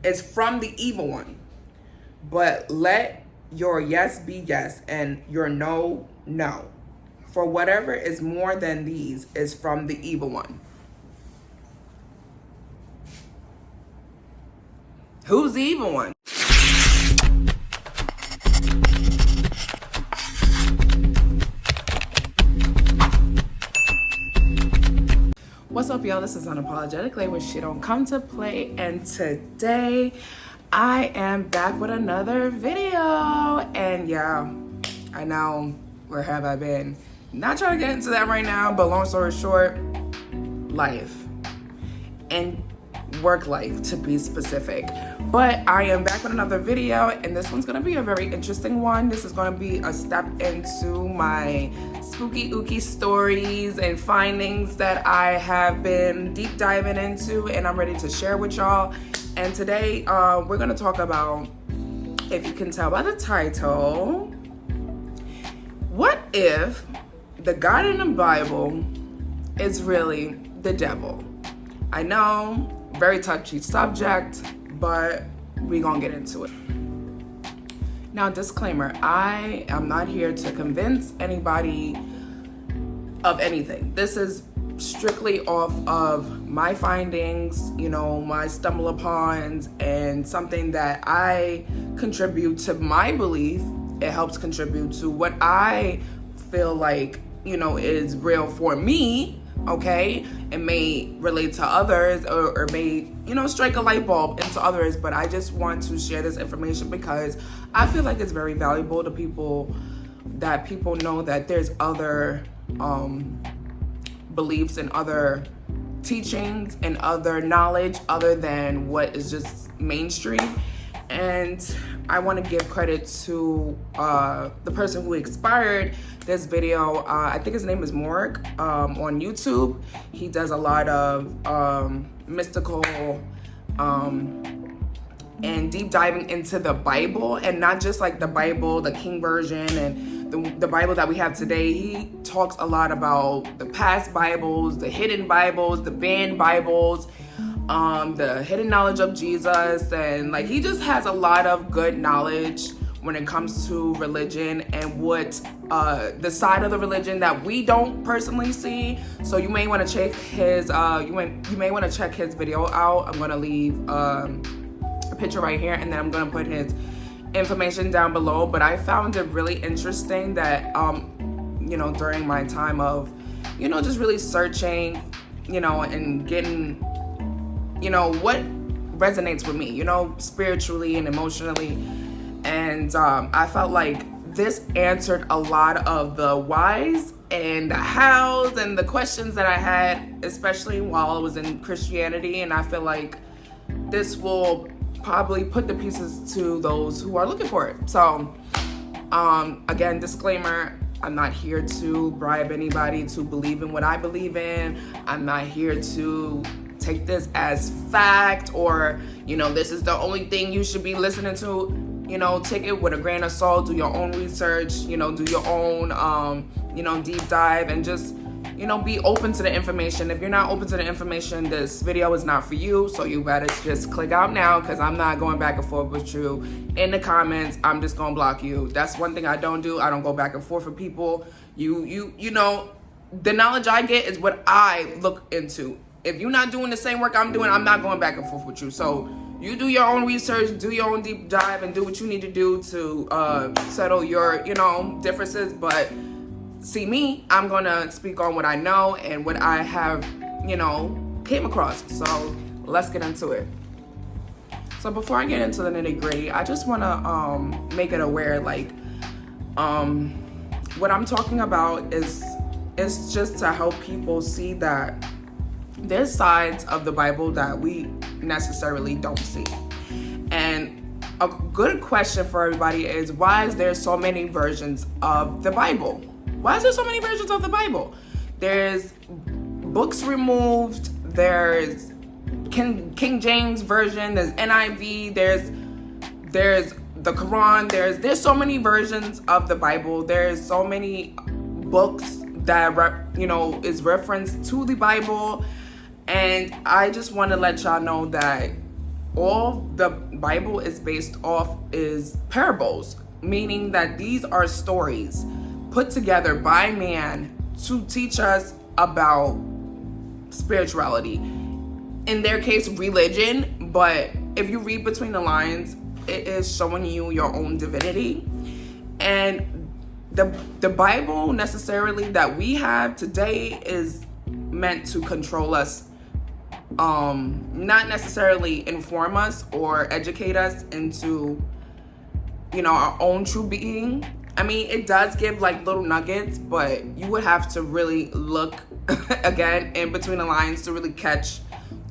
is from the evil one. But let your yes be yes and your no, no. For whatever is more than these is from the evil one. Who's the evil one? What's up, y'all? This is Unapologetic, where shit don't come to play, and today I am back with another video. And yeah, I know, where have I been? Not trying to get into that right now, but long story short, life and work life, to be specific. But I am back with another video, and this one's gonna be a very interesting one. This is gonna be a step into my spooky ooky stories and findings that I have been deep diving into, and I'm ready to share with y'all. And today we're gonna talk about, if you can tell by the title, what if the God in the Bible is really the devil? I know, very touchy subject, but we gonna get into it. Now, disclaimer, I am not here to convince anybody of anything. This is strictly off of my findings, my stumble upons, and something that I contribute to my belief. It helps contribute to what I feel like, is real for me, okay? It may relate to others or may, strike a light bulb into others, but I just want to share this information because I feel like it's very valuable to people, that people know that there's other beliefs and other teachings and other knowledge other than what is just mainstream. And I want to give credit to the person who inspired this video. I think his name is Morg on YouTube. He does a lot of mystical and deep diving into the Bible, and not just like the Bible, the King Version, and the Bible that we have today. He talks a lot about the past Bibles, the hidden Bibles, the banned Bibles, the hidden knowledge of Jesus, and like he just has a lot of good knowledge when it comes to religion and what the side of the religion that we don't personally see. So you may want to check his you may want to check his video out. I'm going to leave a picture right here, and then I'm going to put his information down below. But I found it really interesting that during my time of just really searching and getting what resonates with me spiritually and emotionally. And I felt like this answered a lot of the whys and the hows and the questions that I had, especially while I was in Christianity. And I feel like this will probably put the pieces to those who are looking for it. So again, disclaimer, I'm not here to bribe anybody to believe in what I believe in. I'm not here to take this as fact, or this is the only thing you should be listening to. Take it with a grain of salt. Do your own research. Do your own deep dive, and just be open to the information. If you're not open to the information, this video is not for you. So you better just click out now, because I'm not going back and forth with you in the comments. I'm just gonna block you. That's one thing I don't do. I don't go back and forth with people. The knowledge I get is what I look into. If you're not doing the same work I'm doing, I'm not going back and forth with you. So you do your own research, do your own deep dive, and do what you need to do to settle your, differences. But see me, I'm going to speak on what I know and what I have, came across. So let's get into it. So before I get into the nitty gritty, I just want to make it aware, like, what I'm talking about is just to help people see that there's sides of the Bible that we necessarily don't see. And a good question for everybody is, why is there so many versions of the Bible? Why is there so many versions of the Bible? There's books removed, there's King James Version, there's NIV, there's the Quran, there's so many versions of the Bible. There's so many books that is referenced to the Bible. And I just want to let y'all know that all the Bible is based off is parables, meaning that these are stories put together by man to teach us about spirituality. In their case, religion, but if you read between the lines, it is showing you your own divinity. And the Bible necessarily that we have today is meant to control us, not necessarily inform us or educate us into, our own true being. I mean, it does give like little nuggets, but you would have to really look again in between the lines to really catch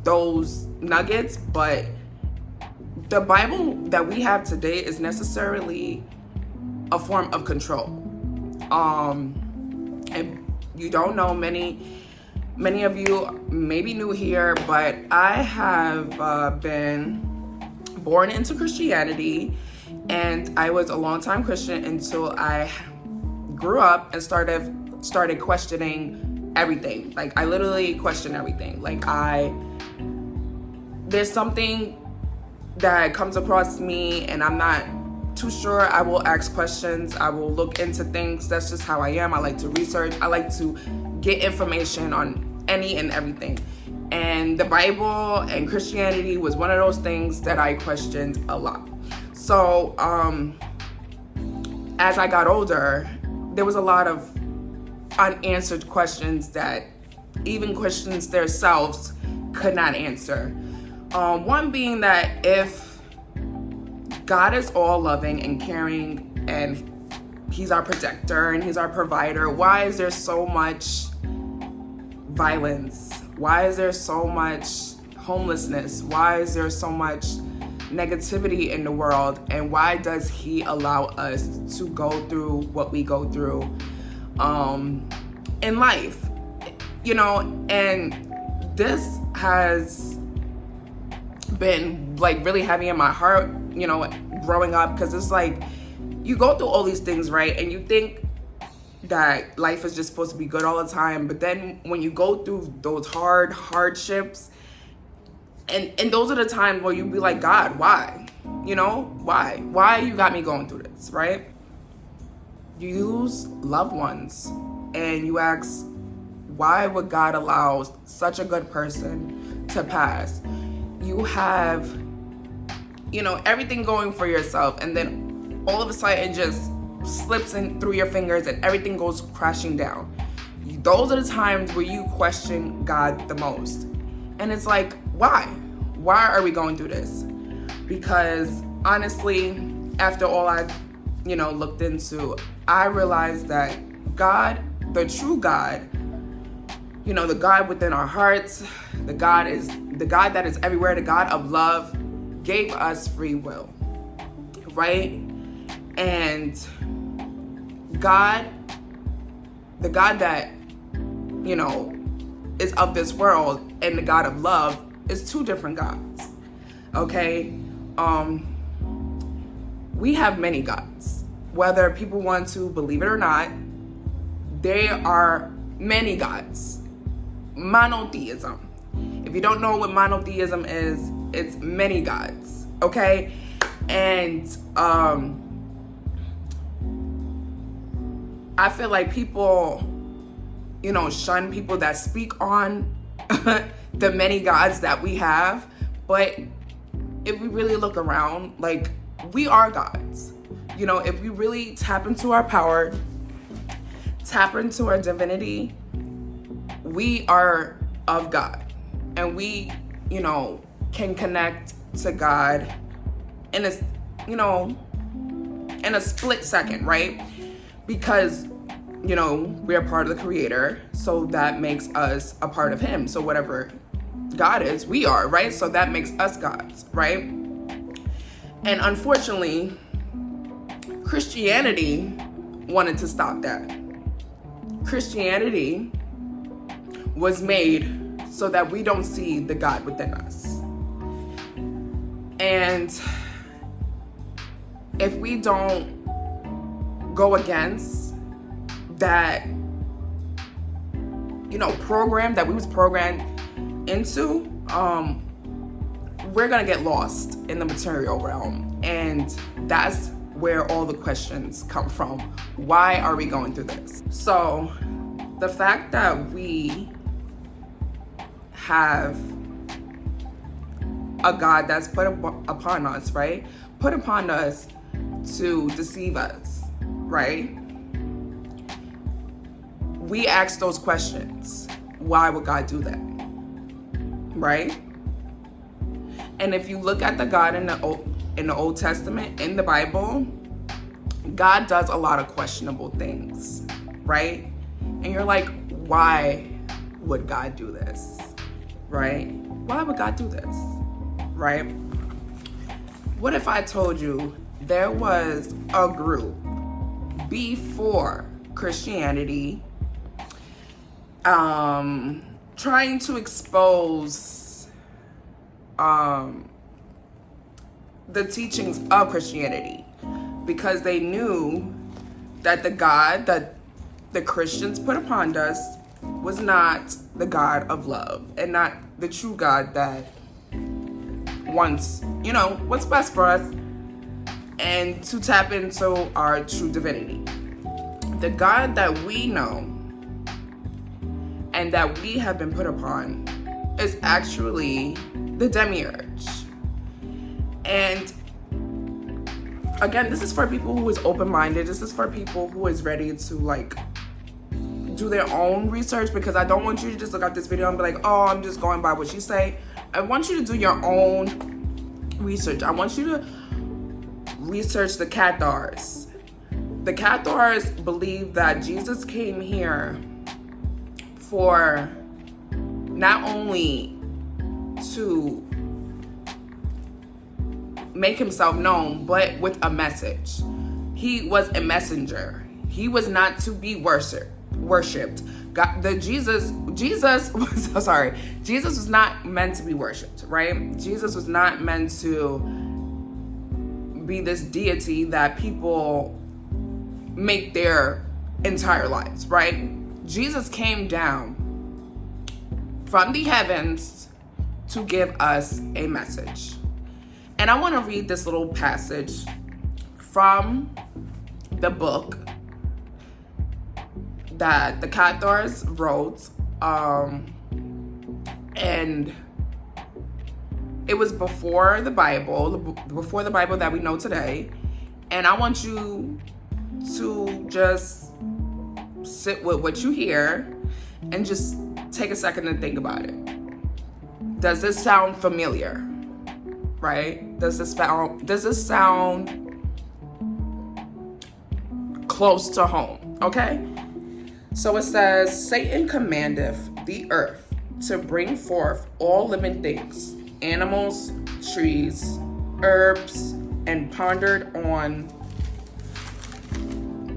those nuggets. But the Bible that we have today is necessarily a form of control. And you don't know, many of you may be new here, but I have been born into Christianity, and I was a longtime Christian until I grew up and started questioning everything. Like, I literally question everything. Like, there's something that comes across me and I'm not too sure, I will ask questions. I will look into things. That's just how I am. I like to research. I like to get information on any and everything. And the Bible and Christianity was one of those things that I questioned a lot. So, as I got older, there was a lot of unanswered questions that even Christians themselves could not answer. One being that if God is all loving and caring and he's our protector and he's our provider, why is there so much violence? Why is there so much homelessness? Why is there so much negativity in the world? And why does he allow us to go through what we go through in life? And this has been like really heavy in my heart, growing up, because it's like you go through all these things, right? And you think that life is just supposed to be good all the time, but then when you go through those hardships, and those are the times where you be like, God, why? Why you got me going through this, right? You lose loved ones and you ask, why would God allow such a good person to pass? You have, everything going for yourself, and then all of a sudden it just slips in through your fingers and everything goes crashing down. Those are the times where you question God the most. And it's like, why? Why are we going through this? Because honestly, after all I've, looked into, I realized that God, the true God, the God within our hearts, the God that is everywhere, the God of love, gave us free will, right? And God, the God that, is of this world, and the God of love is two different gods, okay? We have many gods. Whether people want to believe it or not, there are many gods. Monotheism. If you don't know what monotheism is, it's many gods, okay? And I feel like people, shun people that speak on the many gods that we have. But if we really look around, like, we are gods. If we really tap into our power, tap into our divinity, we are of God. And we, can connect to God in a split second, right? Because, we are part of the Creator, so that makes us a part of Him. So whatever God is, we are, right? So that makes us gods, right? And unfortunately, Christianity wanted to stop that. Christianity was made so that we don't see the God within us. And if we don't go against that, program that we was programmed into, we're gonna get lost in the material realm, and that's where all the questions come from. Why are we going through this? So the fact that we have a God that's put upon us, right? Put upon us to deceive us, right? We ask those questions. Why would God do that? Right? And if you look at the God in the Old Testament, in the Bible, God does a lot of questionable things, right? And you're like, why would God do this? Right? Why would God do this? Right? What if I told you there was a group before Christianity trying to expose the teachings of Christianity, because they knew that the God that the Christians put upon us was not the God of love and not the true God that wants, what's best for us and to tap into our true divinity. The God that we know and that we have been put upon is actually the demiurge. And again, this is for people who is open-minded. This is for people who is ready to do their own research, because I don't want you to just look at this video and be like, oh, I'm just going by what she say. I want you to do your own research. I want you to research the Cathars. The Cathars believe that Jesus came here for not only to make himself known, but with a message. He was a messenger. He was not to be worshipped. Jesus was not meant to be worshipped, right? Jesus was not meant to be this deity that people make their entire lives, right? Jesus came down from the heavens to give us a message. And I want to read this little passage from the book that the Cathars wrote, and it was before the Bible that we know today. And I want you to just sit with what you hear and just take a second and think about it. Does this sound familiar? Right? Does this sound close to home? Okay? So it says, Satan commandeth the earth to bring forth all living things, animals, trees, herbs, and pondered on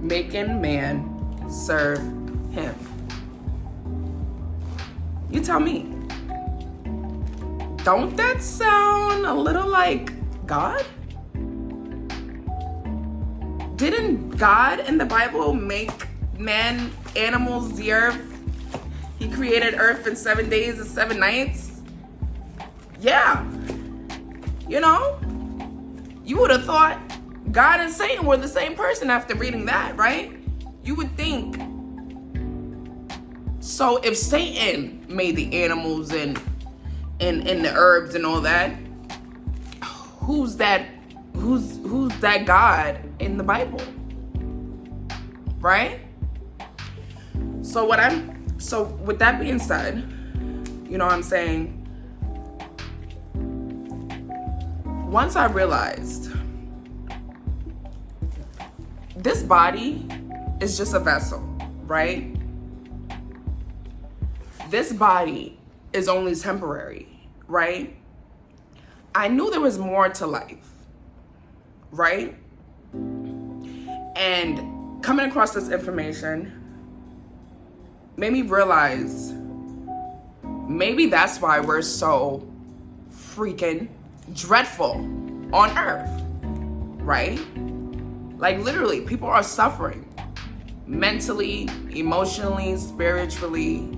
making man serve him. You tell me. Don't that sound a little like God? Didn't God in the Bible make man, animals, the earth? He created earth in 7 days and 7 nights. Yeah. You would have thought God and Satan were the same person after reading that, right? You would think. So if Satan made the animals and the herbs and all that, who's that God in the Bible? Right? So with that being said, I'm saying, once I realized this body is just a vessel, right? This body is only temporary, right? I knew there was more to life, right? And coming across this information made me realize maybe that's why we're so freaking dreadful on earth, right? Like literally, people are suffering mentally, emotionally, spiritually.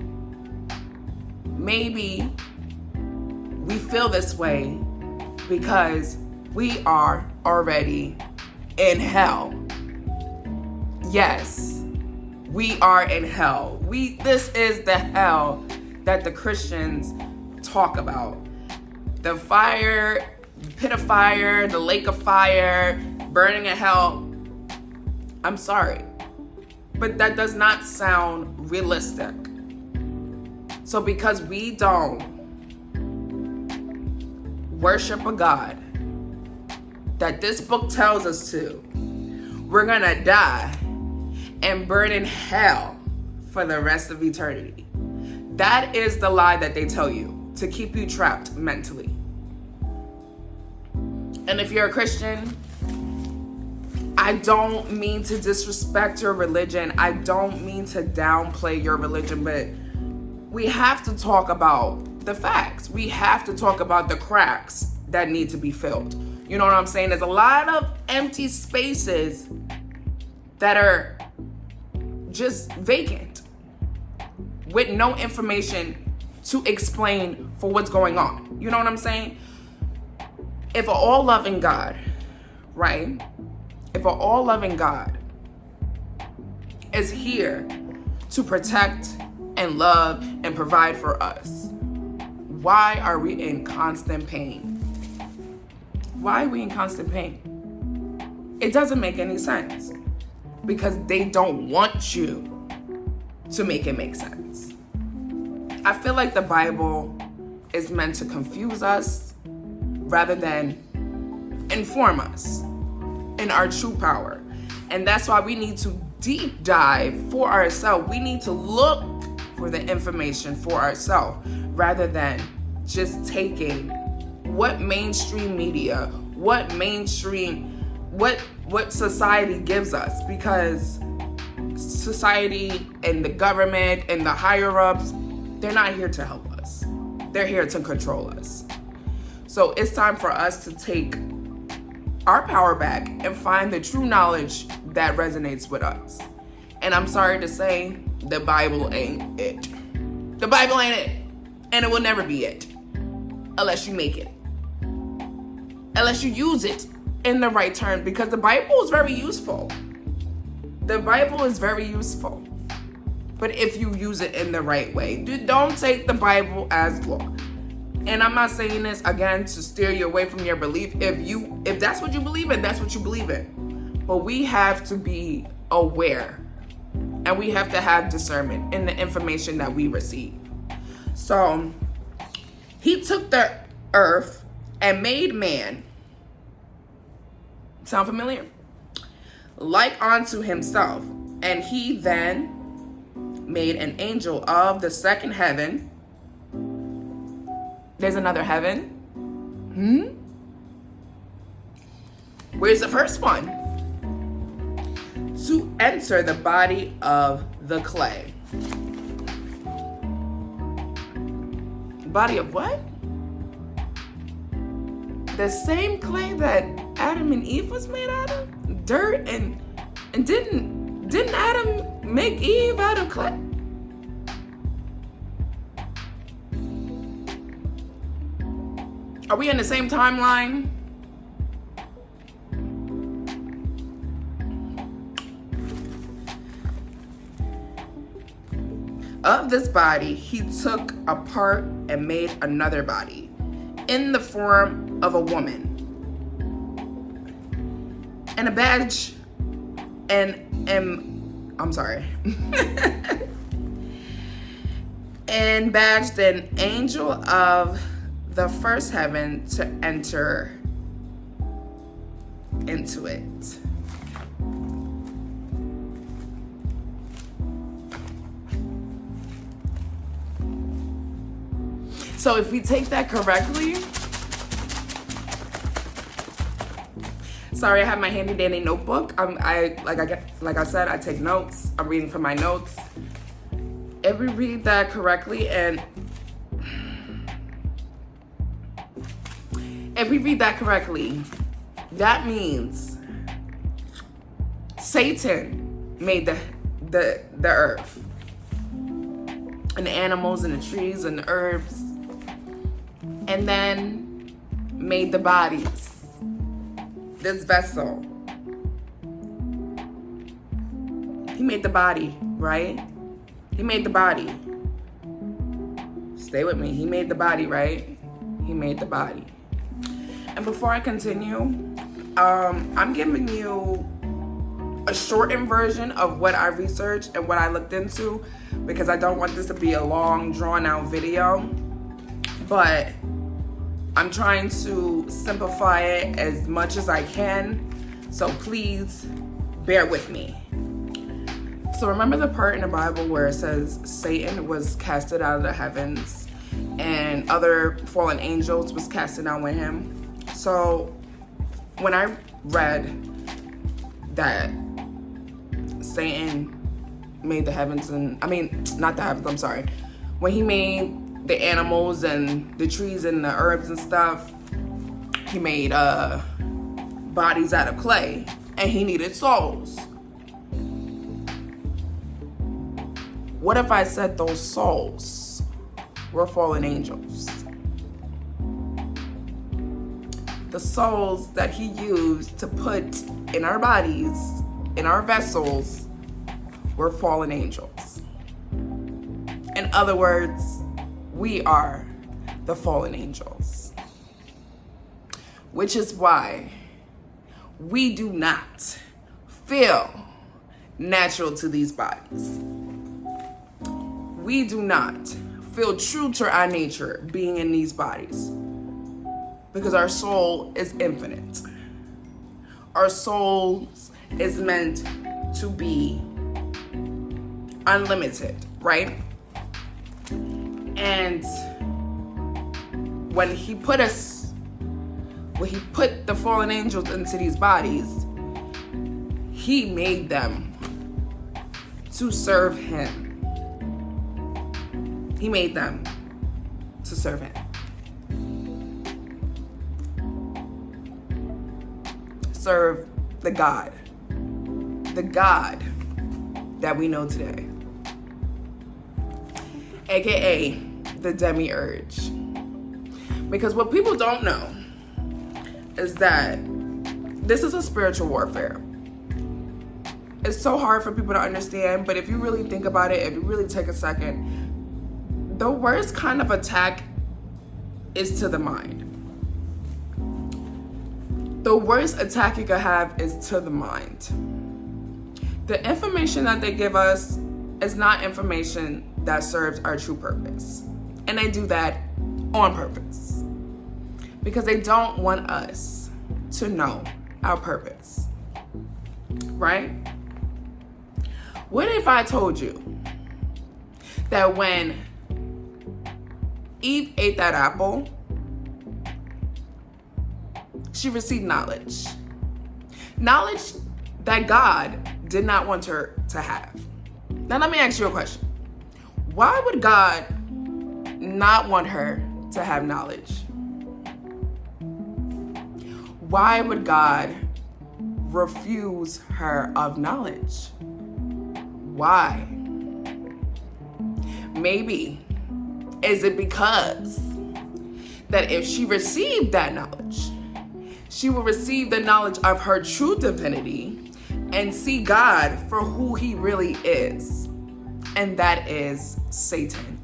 Maybe we feel this way because we are already in hell. Yes, we are in hell. This is the hell that the Christians talk about. The fire, pit of fire, the lake of fire, burning in hell. I'm sorry, but that does not sound realistic. So because we don't worship a God that this book tells us to, we're gonna die and burn in hell for the rest of eternity. That is the lie that they tell you to keep you trapped mentally. And if you're a Christian, I don't mean to disrespect your religion. I don't mean to downplay your religion, but we have to talk about the facts. We have to talk about the cracks that need to be filled. You know what I'm saying? There's a lot of empty spaces that are just vacant with no information to explain for what's going on. You know what I'm saying? If an all-loving God, right? If an all-loving God is here to protect and love and provide for us, why are we in constant pain? Why are we in constant pain? It doesn't make any sense because they don't want you to make it make sense. I feel like the Bible is meant to confuse us rather than inform us in our true power. And that's why we need to deep dive for ourselves. We need to look for the information for ourselves rather than just taking what mainstream media, what society gives us, because society and the government and the higher ups, they're not here to help us. They're here to control us. So it's time for us to take our power back and find the true knowledge that resonates with us. And I'm sorry to say, the Bible ain't it. The Bible ain't it. And it will never be it. Unless you make it. Unless you use it in the right term. Because the Bible is very useful. The Bible is very useful. But if you use it in the right way, don't take the Bible as law. And I'm not saying this, again, to steer you away from your belief. If that's what you believe in, that's what you believe in. But we have to be aware. And we have to have discernment in the information that we receive. So, he took the earth and made man. Sound familiar? Like unto himself. And he then made an angel of the second heaven. There's another heaven. Where's the first one? To enter the body of the clay. Body of what? The same clay that Adam and Eve was made out of? Dirt and didn't Adam make Eve out of clay? Are we in the same timeline? Of this body, he took a part and made another body in the form of a woman. And a badge and badged an angel of the first heaven to enter into it. So if we take that correctly, sorry, I have my handy dandy notebook. Like I said, I take notes. I'm reading from my notes. If we read that correctly, that means Satan made the earth and the animals and the trees and the herbs. And then made the bodies, this vessel. He made the body, right? He made the body. Stay with me. He made the body, right? He made the body. And before I continue, I'm giving you a shortened version of what I researched and what I looked into, because I don't want this to be a long, drawn-out video. But I'm trying to simplify it as much as I can, so please bear with me. So remember the part in the Bible where it says Satan was casted out of the heavens and other fallen angels was casted down with him? So when I read that Satan made the heavens not the heavens, I'm sorry. When he made the animals and the trees and the herbs and stuff, he made bodies out of clay, and he needed souls. What if I said those souls were fallen angels? The souls that he used to put in our bodies, in our vessels, were fallen angels. In other words, we are the fallen angels. Which is why we do not feel natural to these bodies. We do not feel true to our nature being in these bodies, because our soul is infinite. Our soul is meant to be unlimited, right? And when he put the fallen angels into these bodies, he made them to serve him. He made them to serve him. Serve the God that we know today, aka the demiurge. Because what people don't know is that this is a spiritual warfare. It's so hard for people to understand, but if you really think about it, if you really take a second, the worst kind of attack is to the mind. The worst attack you could have is to the mind. The information that they give us is not information that serves our true purpose. And they do that on purpose, because they don't want us to know our purpose, right? What if I told you that when Eve ate that apple, she received knowledge? Knowledge that God did not want her to have. Now let me ask you a question. Why would God not want her to have knowledge? Why would God refuse her of knowledge? Why? Maybe, is it because that if she received that knowledge, she will receive the knowledge of her true divinity and see God for who he really is, and that is Satan.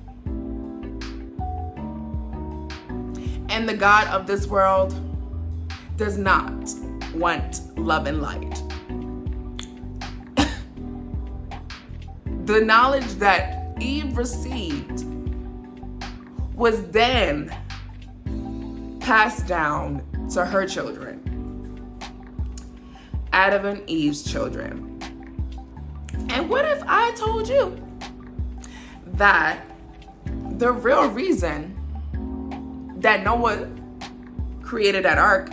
And the God of this world does not want love and light. The knowledge that Eve received was then passed down to her children, Adam and Eve's children. And what if I told you that the real reason that Noah created that ark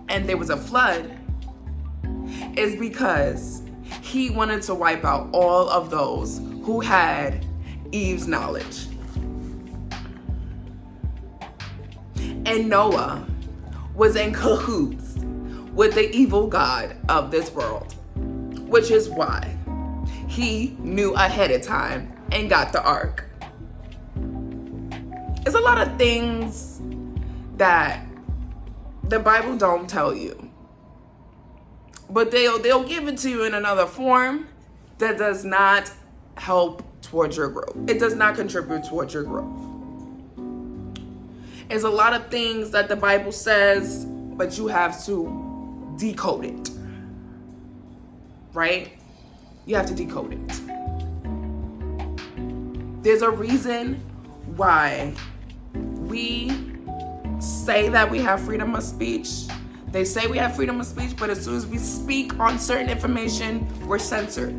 and there was a flood is because he wanted to wipe out all of those who had Eve's knowledge? And Noah was in cahoots with the evil God of this world, which is why he knew ahead of time and got the ark. There's a lot of things that the Bible don't tell you. But they'll give it to you in another form that does not help towards your growth. It does not contribute towards your growth. There's a lot of things that the Bible says, but you have to decode it. Right? You have to decode it. There's a reason why we say that we have freedom of speech. They say we have freedom of speech, but as soon as we speak on certain information, we're censored.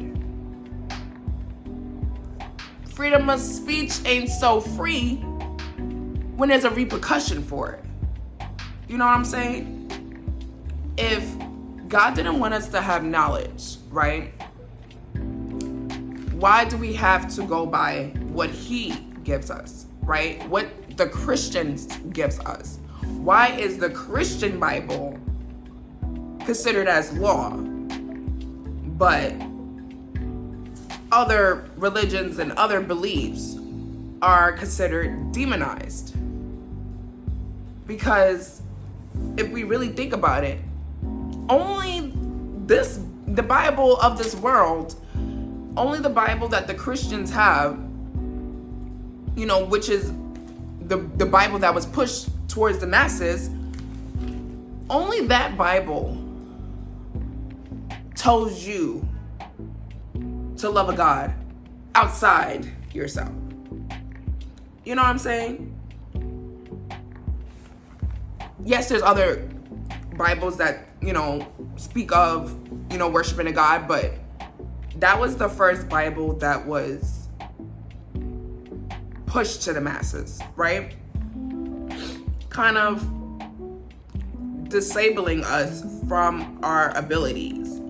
Freedom of speech ain't so free when there's a repercussion for it. You know what I'm saying? If God didn't want us to have knowledge, right? Why do we have to go by what He gives us, right? What the Christians gives us. Why is the Christian Bible considered as law, but other religions and other beliefs are considered demonized? Because if we really think about it, only the Bible of this world, only the Bible that the Christians have, you know, which is the Bible that was pushed towards the masses, only that Bible tells you to love a God outside yourself. You know what I'm saying? Yes, there's other Bibles that, you know, speak of, you know, worshiping a God, but that was the first Bible that was pushed to the masses, right? Kind of disabling us from our abilities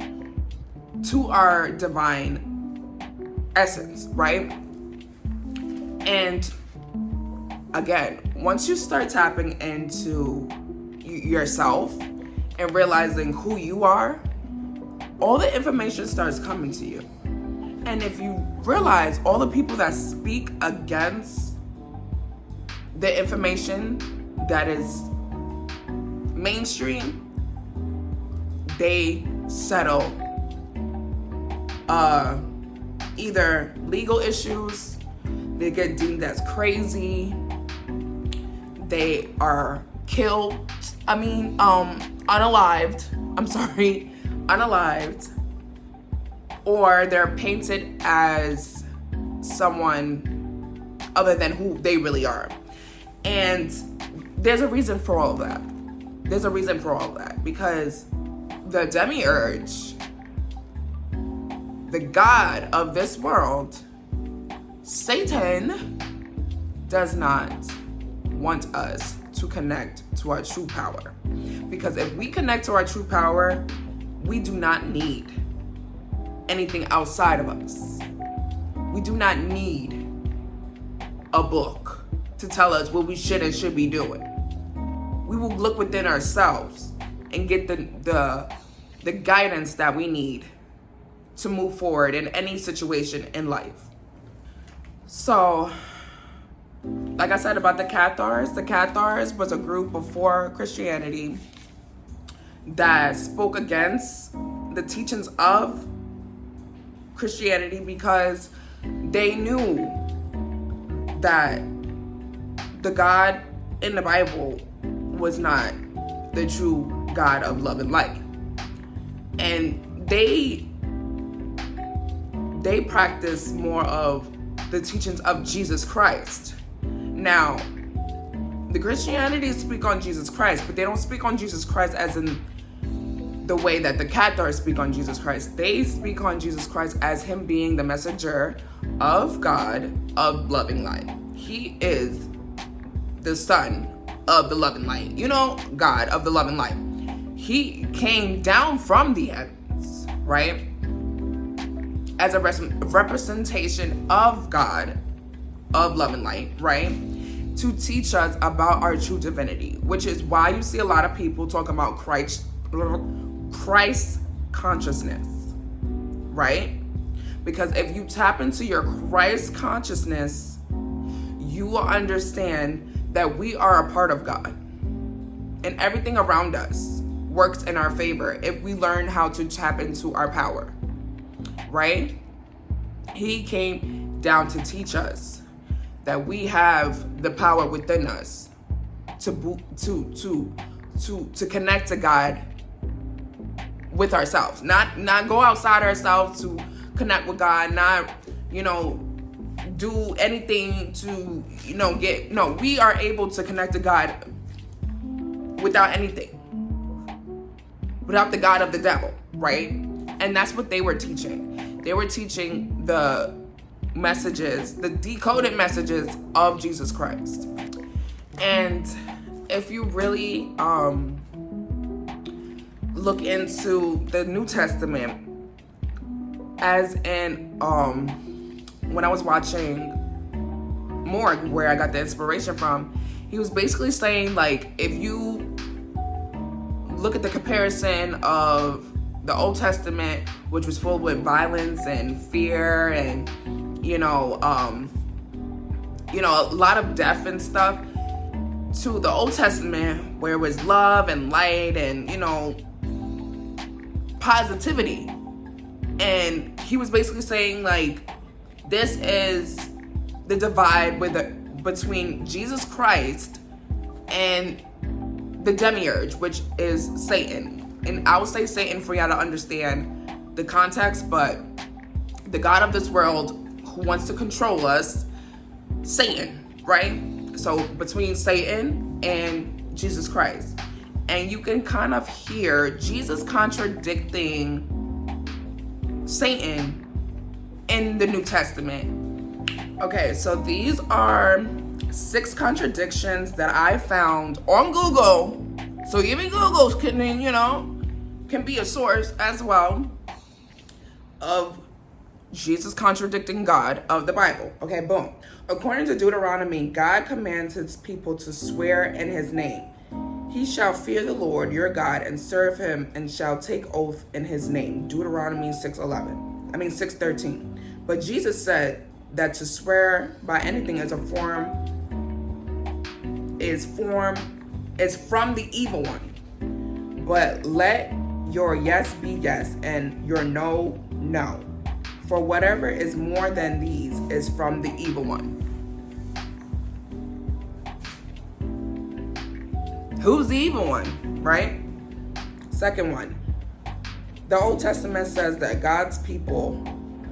to our divine essence, right? And again, once you start tapping into yourself and realizing who you are, all the information starts coming to you. And if you realize all the people that speak against the information that is mainstream, they settle either legal issues, they get deemed as crazy, they are killed, unalived, or they're painted as someone other than who they really are. And there's a reason for all of that. Because the demiurge, the God of this world, Satan, does not want us to connect to our true power. Because if we connect to our true power, we do not need anything outside of us. We do not need a book to tell us what we should and should be doing. We will look within ourselves and get the guidance that we need to move forward in any situation in life. So, like I said about the Cathars was a group before Christianity that spoke against the teachings of Christianity because they knew that the God in the Bible was not the true God of love and light. And they practice more of the teachings of Jesus Christ. Now, the Christianity speak on Jesus Christ, but they don't speak on Jesus Christ as in the way that the Cathars speak on Jesus Christ. They speak on Jesus Christ as him being the messenger of God of loving light. He is the son of the loving light. You know, God of the loving light. He came down from the heavens, right? As a representation of God of love and light, right? To teach us about our true divinity, which is why you see a lot of people talking about Christ consciousness, right? Because if you tap into your Christ consciousness, you will understand that we are a part of God. and everything around us works in our favor if we learn how to tap into our power, right? He came down to teach us that we have the power within us to connect to God with ourselves, not go outside ourselves to connect with God, not, do anything to, we are able to connect to God without anything, without the God of the devil, right? And that's what they were teaching. They were teaching the messages, the decoded messages of Jesus Christ. And if you really look into the New Testament, as in when I was watching Morgue, where I got the inspiration from, he was basically saying, like, if you look at the comparison of the Old Testament, which was full with violence and fear and a lot of death and stuff, to the Old Testament, where it was love and light and positivity. And he was basically saying, like, this is the divide between Jesus Christ and the demiurge, which is Satan. And I will say Satan for y'all to understand the context, but the God of this world who wants to control us, Satan, right? So between Satan and Jesus Christ. And you can kind of hear Jesus contradicting Satan in the New Testament. Okay, so these are 6 contradictions that I found on Google. So even Google can be a source as well of Jesus contradicting God of the Bible. Okay, boom. According to Deuteronomy, God commands his people to swear in his name. He shall fear the Lord your God and serve him, and shall take oath in his name. Deuteronomy 6:13. But Jesus said that to swear by anything is from the evil one. But let your yes be yes and your no, no. For whatever is more than these is from the evil one. Who's the evil one, right? Second one. The Old Testament says that God's people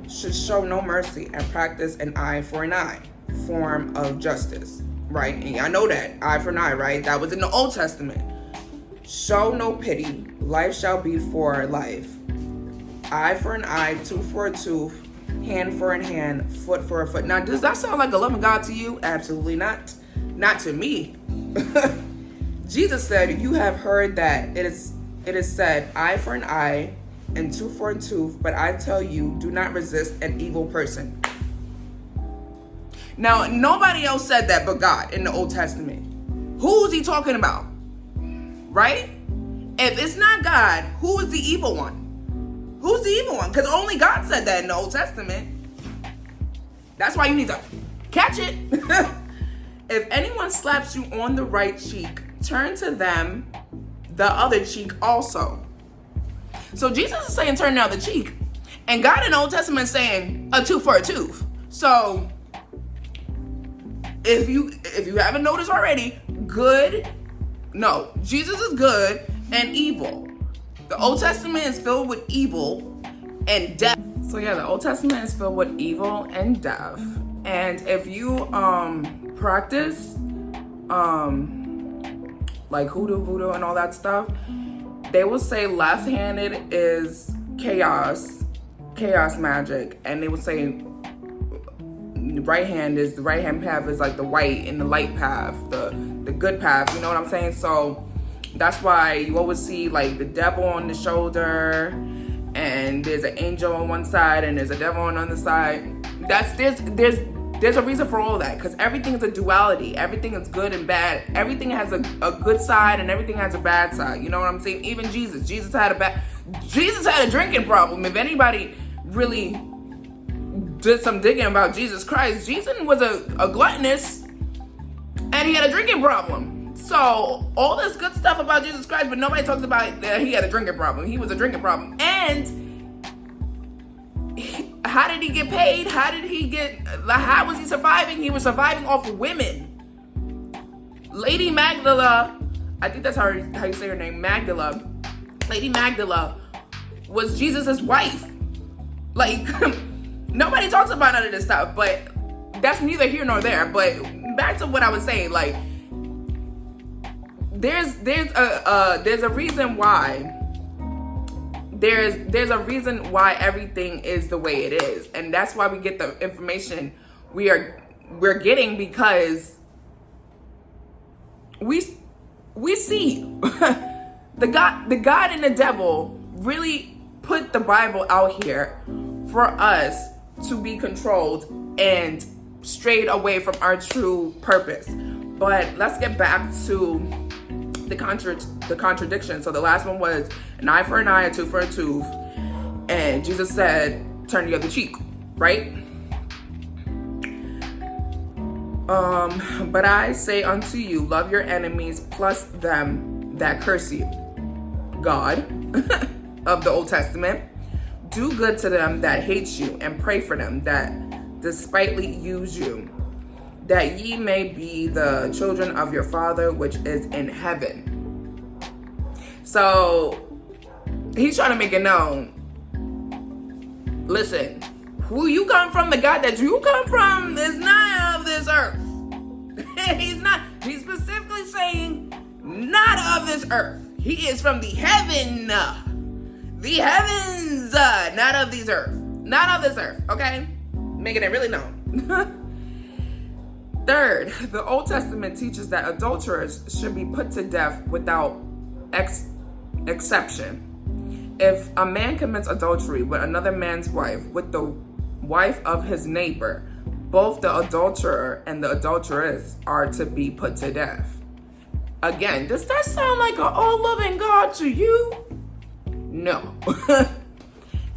should show no mercy and practice an eye for an eye form of justice, right? And I know that, eye for an eye, right? That was in the Old Testament. Show no pity, life shall be for life. Eye for an eye, tooth for a tooth, hand for a hand, foot for a foot. Now, does that sound like a loving God to you? Absolutely not. Not to me. Jesus said, you have heard that it is said, eye for an eye and tooth for a tooth, but I tell you, do not resist an evil person. Now, nobody else said that but God in the Old Testament. Who's he talking about? Right? If it's not God, who is the evil one? Who's the evil one? Because only God said that in the Old Testament. That's why you need to catch it. If anyone slaps you on the right cheek, turn to them the other cheek also. So Jesus is saying turn the other cheek. And God in the Old Testament is saying a tooth for a tooth. So if you haven't noticed already, Jesus is good and evil. The Old Testament is filled with evil and death. So yeah, the Old Testament is filled with evil and death. And if you practice like hoodoo, voodoo, and all that stuff, they will say left-handed is chaos magic, and they will say the right hand path is like the white and the light path, the good path. You know what I'm saying? So that's why you always see like the devil on the shoulder, and there's an angel on one side, and there's a devil on the other side. There's a reason for all that, because everything is a duality. Everything is good and bad. Everything has a good side and everything has a bad side. You know what I'm saying? Even Jesus had a drinking problem. If anybody really did some digging about Jesus Christ, Jesus was a gluttonous, and he had a drinking problem. So all this good stuff about Jesus Christ, but nobody talks about that he had a drinking problem. He was a drinking problem. And how did he get paid? How was he surviving? He was surviving off of women. Lady Magdala, I think that's how you say her name, Magdala. Lady Magdala was Jesus's wife. Like, nobody talks about none of this stuff, but that's neither here nor there. But back to what I was saying, like, there's a reason why there's a reason why everything is the way it is, and that's why we get the information we're getting, because we see the God and the devil really put the Bible out here for us to be controlled and strayed away from our true purpose. But let's get back to the contradiction. So the last one was an eye for an eye, a tooth for a tooth, and Jesus said, turn the other cheek, right? But I say unto you, love your enemies, plus them that curse you. God of the Old Testament, do good to them that hate you, and pray for them that despitefully use you, that ye may be the children of your Father which is in heaven. So he's trying to make it known. Listen, who you come from, the God that you come from, is not of this earth. He's specifically saying not of this earth. He is from the heavens, not of this earth. Not of this earth, okay? Making it really known. Third, the Old Testament teaches that adulterers should be put to death without exception. If a man commits adultery with another man's wife, with the wife of his neighbor, both the adulterer and the adulteress are to be put to death. Again, does that sound like an all-loving God to you? No.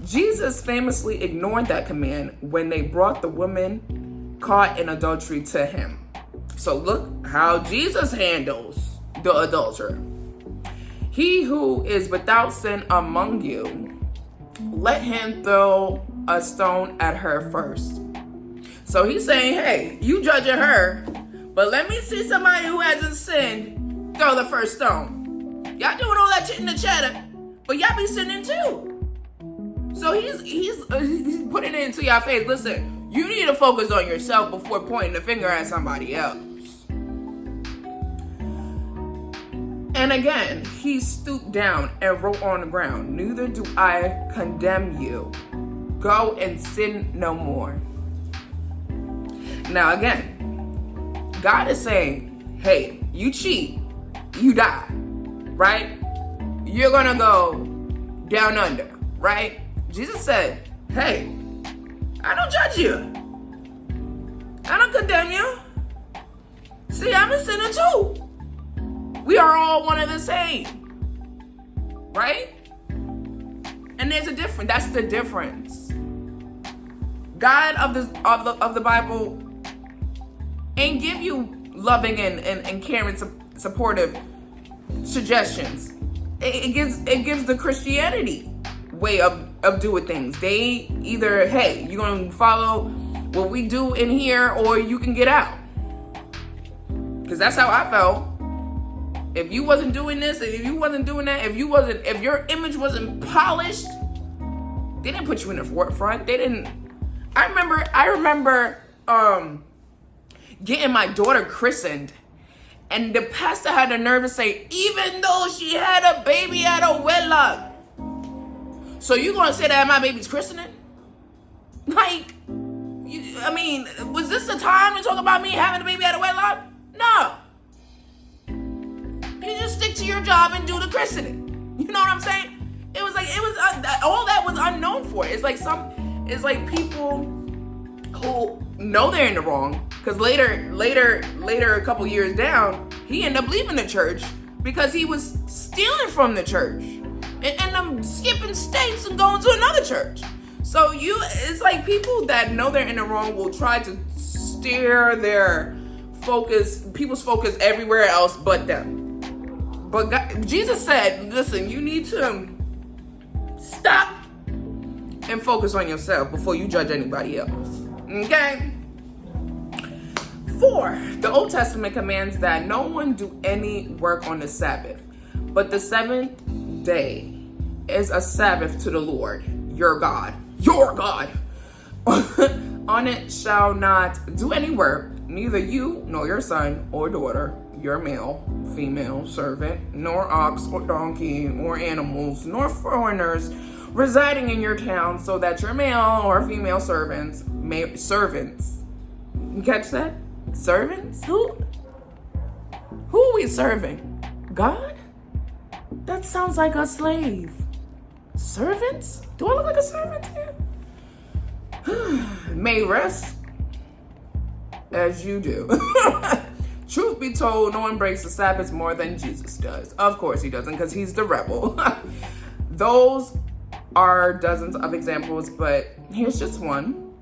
Jesus famously ignored that command when they brought the woman caught in adultery to him. So look how Jesus handles the adulterer. He who is without sin among you, let him throw a stone at her first. So he's saying, hey, you judging her, but let me see somebody who hasn't sinned throw the first stone. Y'all doing all that chit and chatter, but y'all be sinning too. So he's putting it into your face. Listen, you need to focus on yourself before pointing the finger at somebody else. And again, he stooped down and wrote on the ground, neither do I condemn you. Go and sin no more. Now again, God is saying, hey, you cheat, you die, right? You're gonna go down under, right? Jesus said, hey, I don't judge you. I don't condemn you. See, I'm a sinner too. We are all one and the same, right? And there's a difference. That's the difference. God of the Bible ain't give you loving and caring, supportive suggestions. It gives the Christianity way of doing things. They either, hey, you're gonna follow what we do in here, or you can get out. Because that's how I felt. If you wasn't doing this, if you wasn't doing that, if your image wasn't polished, they didn't put you in the forefront. They didn't. I remember getting my daughter christened, and the pastor had the nerve to say, even though she had a baby out of wedlock. So you gonna say that my baby's christening? Like, was this the time to talk about me having a baby out of wedlock? No. You just stick to your job and do the christening. You know what I'm saying? It was all that was unknown for it. It's like people who know they're in the wrong, because later, a couple years down, he ended up leaving the church because he was stealing from the church and I'm skipping states and going to another church. So it's like people that know they're in the wrong will try to steer their people's focus everywhere else but them. But God, Jesus said, listen, you need to stop and focus on yourself before you judge anybody else. Okay? 4, the Old Testament commands that no one do any work on the Sabbath, but the 7th day is a Sabbath to the Lord, your God. Your God. On it shall not do any work, neither you nor your son or daughter, your male, female servant, nor ox or donkey or animals, nor foreigners residing in your town, so that your male or female servants you catch that? Servants? Who are we serving? God? That sounds like a slave. Servants? Do I look like a servant here? May rest as you do. Truth be told, no one breaks the Sabbath more than Jesus does. Of course he doesn't, because he's the rebel. Those are dozens of examples, but here's just one.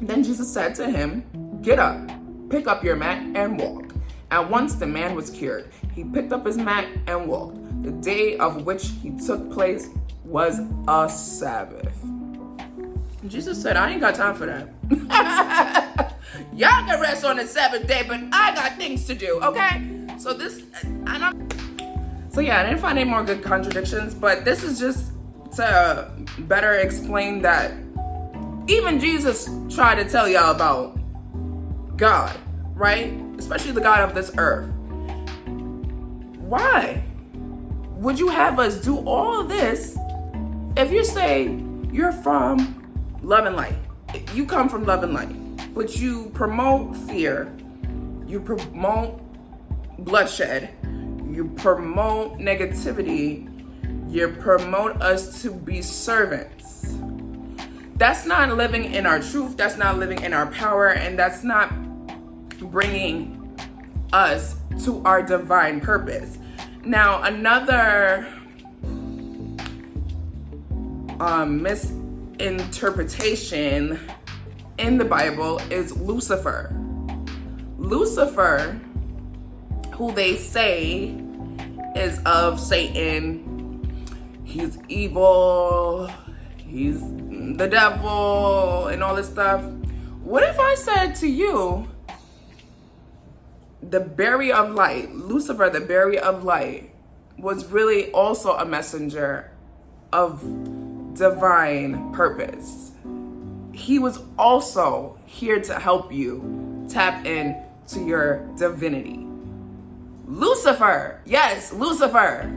Then Jesus said to him, get up, pick up your mat and walk. At once the man was cured. He picked up his mat and walked. The day of which he took place was a Sabbath. Jesus said, I ain't got time for that. Y'all can rest on the 7th day, but I got things to do, okay? So I didn't find any more good contradictions, but this is just to better explain that even Jesus tried to tell y'all about God, right? Especially the God of this earth. Why would you have us do all of this if you say you're from love and light? You come from love and light, but you promote fear, you promote bloodshed, you promote negativity, you promote us to be servants. That's not living in our truth, that's not living in our power, and that's not bringing us to our divine purpose. Now, another misinterpretation in the Bible is Lucifer. Lucifer, who they say is of Satan, he's evil, he's the devil, and all this stuff. What if I said to you, the bearer of light, Lucifer, the bearer of light, was really also a messenger of divine purpose. He was also here to help you tap into your divinity. Lucifer, yes, Lucifer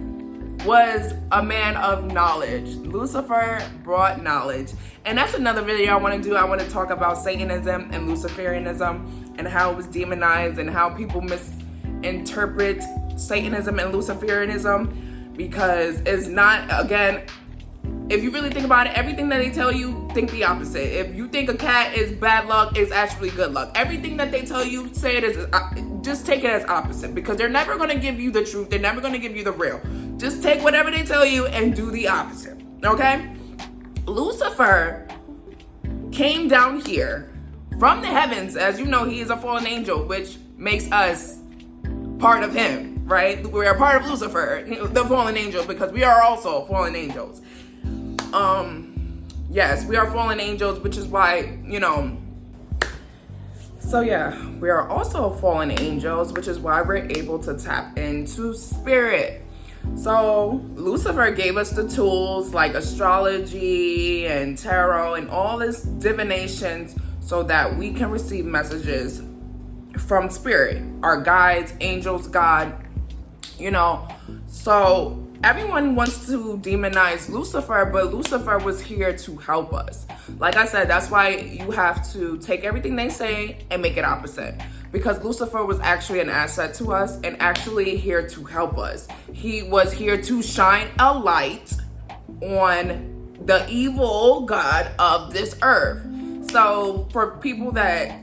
was a man of knowledge. Lucifer brought knowledge. And that's another video I want to do. I want to talk about Satanism and Luciferianism and how it was demonized and how people misinterpret Satanism and Luciferianism, because it's not, again, if you really think about it, everything that they tell you, think the opposite. If you think a cat is bad luck, it's actually good luck. Everything that they tell you, say it as, just take it as opposite, because they're never going to give you the truth. They're never going to give you the real. Just take whatever they tell you and do the opposite, okay? Lucifer came down here from the heavens. As you know, he is a fallen angel, which makes us part of him, right? We are part of Lucifer, the fallen angel, because we are also fallen angels. Yes, we are fallen angels, which is why, so yeah, we are also fallen angels, which is why we're able to tap into spirit. So Lucifer gave us the tools like astrology and tarot and all this divinations so that we can receive messages from spirit, our guides, angels, God, so everyone wants to demonize Lucifer, but Lucifer was here to help us. Like I said, that's why you have to take everything they say and make it opposite. Because Lucifer was actually an asset to us and actually here to help us. He was here to shine a light on the evil god of this earth. So for people that,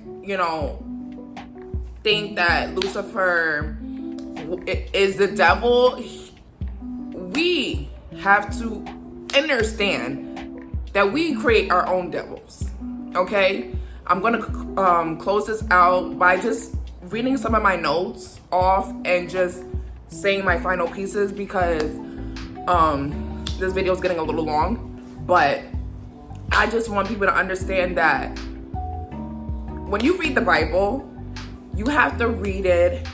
think that Lucifer is the devil, we have to understand that we create our own devils, okay? I'm going to close this out by just reading some of my notes off and just saying my final pieces because this video is getting a little long, but I just want people to understand that when you read the Bible, you have to read it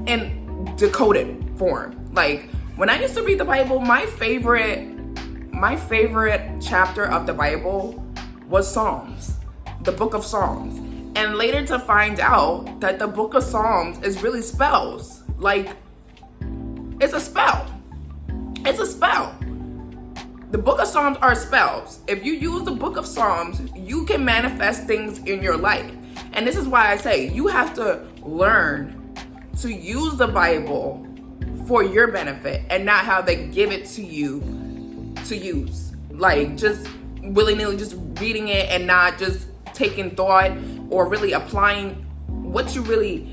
in decoded form. Like, when I used to read the Bible, my favorite chapter of the Bible was Psalms, the book of Psalms. And later to find out that the book of Psalms is really spells. Like, it's a spell. It's a spell. The book of Psalms are spells. If you use the book of Psalms, you can manifest things in your life. And this is why I say you have to learn to use the Bible for your benefit and not how they give it to you to use. Like, just willy-nilly just reading it and not just taking thought or really applying what you really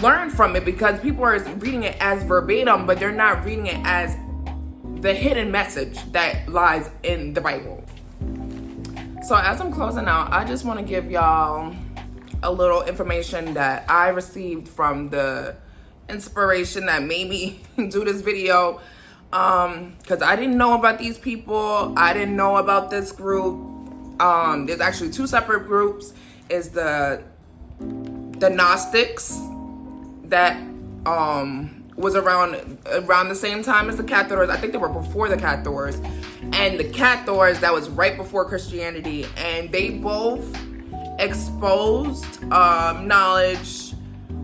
learn from it, because people are reading it as verbatim, but they're not reading it as the hidden message that lies in the Bible. So as I'm closing out, I just want to give y'all a little information that I received from the inspiration that made me do this video, because I didn't know about these people. I didn't know about this group. There's actually two separate groups. Is the Gnostics that was around the same time as the Cathars. I think they were before the Cathars, and the Cathars that was right before Christianity, and they both exposed knowledge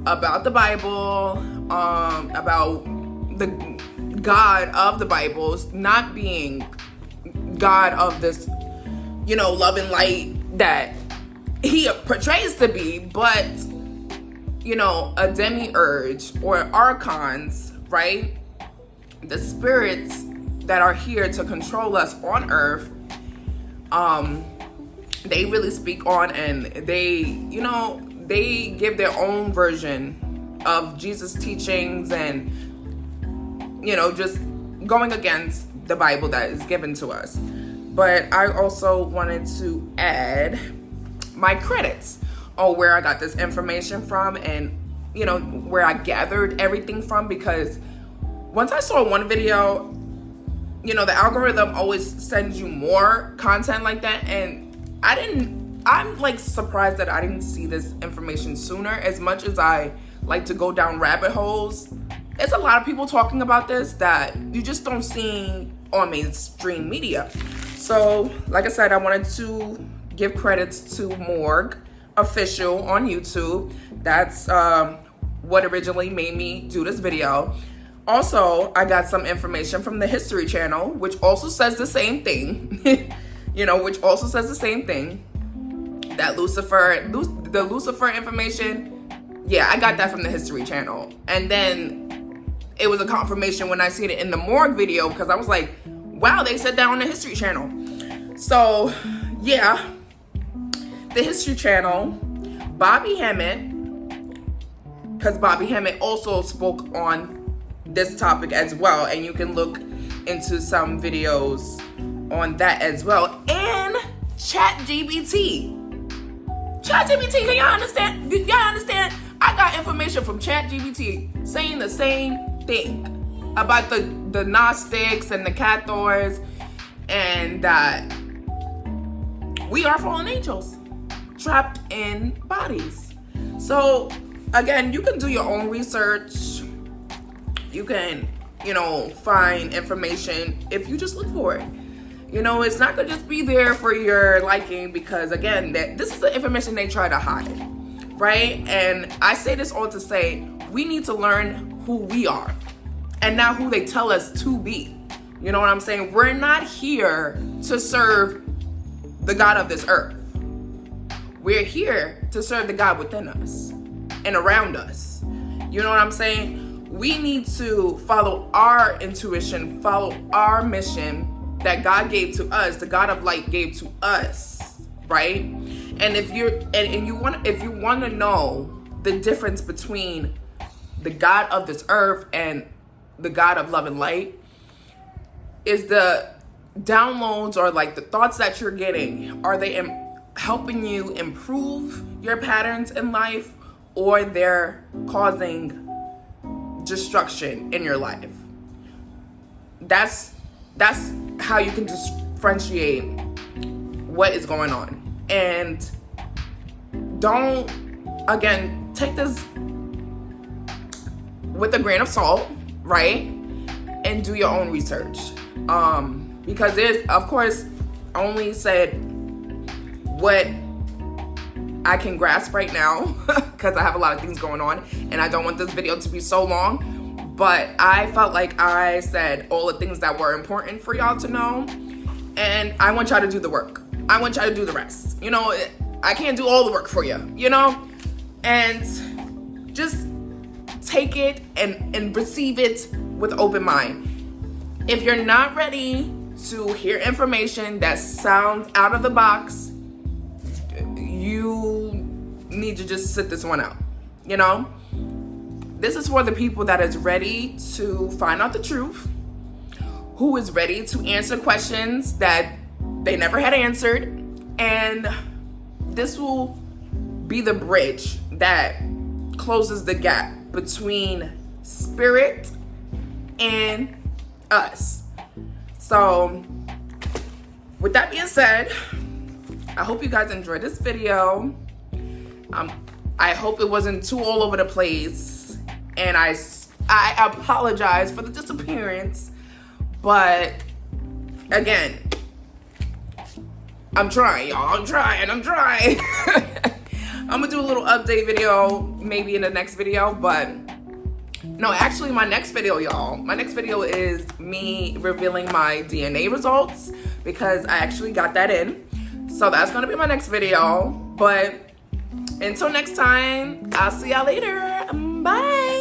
about the Bible, about the God of the Bibles not being God of this, love and light that he portrays to be, but a demiurge or archons, right? The spirits that are here to control us on earth. They really speak on, and they give their own version of Jesus' teachings, and just going against the Bible that is given to us. But I also wanted to add my credits on where I got this information from, and where I gathered everything from, because once I saw one video, the algorithm always sends you more content like that, and I'm like surprised that I didn't see this information sooner. As much as I like to go down rabbit holes, it's a lot of people talking about this that you just don't see on mainstream media. So like I said, I wanted to give credits to Morgue Official on YouTube. That's what originally made me do this video. Also, I got some information from the History Channel, which also says the same thing. Which also says the same thing. That the Lucifer information, yeah, I got that from the History Channel. And then it was a confirmation when I seen it in the Morgue video, because I was like, wow, they said that on the History Channel. So, yeah. The History Channel, Bobby Hemmit, because Bobby Hemmit also spoke on this topic as well, and you can look into some videos on that as well. And ChatGPT. ChatGPT, can y'all understand? Y'all understand? I got information from ChatGPT saying the same thing about the Gnostics and the Cathars, and that we are fallen angels trapped in bodies. So again, you can do your own research. You can, find information if you just look for it. It's not gonna just be there for your liking, because again, this is the information they try to hide, right? And I say this all to say, we need to learn who we are and not who they tell us to be. You know what I'm saying? We're not here to serve the God of this earth. We're here to serve the God within us and around us. You know what I'm saying? We need to follow our intuition, follow our mission that God gave to us, the God of light gave to us, right? And if you want to know the difference between the God of this earth and the God of love and light, is the downloads or like the thoughts that you're getting, are they helping you improve your patterns in life, or they're causing destruction in your life. That's how you can differentiate what is going on. And don't, again, take this with a grain of salt, right? And do your own research. Because there's, of course, I only said what I can grasp right now because I have a lot of things going on and I don't want this video to be so long. But I felt like I said all the things that were important for y'all to know. And I want y'all to do the work. I want y'all to do the rest. You know, I can't do all the work for you, you know? And just take it and receive it with open mind. If you're not ready to hear information that sounds out of the box, you need to just sit this one out, you know? This is for the people that is ready to find out the truth, who is ready to answer questions that they never had answered, and this will be the bridge that closes the gap between spirit and us. So, with that being said, I hope you guys enjoyed this video. I hope it wasn't too all over the place, and I apologize for the disappearance, but again, I'm trying, y'all. I'm trying. I'm gonna do a little update video maybe in the next video, but no, actually my next video, y'all, my next video is me revealing my DNA results, because I actually got that in. So that's gonna be my next video. But until next time, I'll see y'all later. Bye.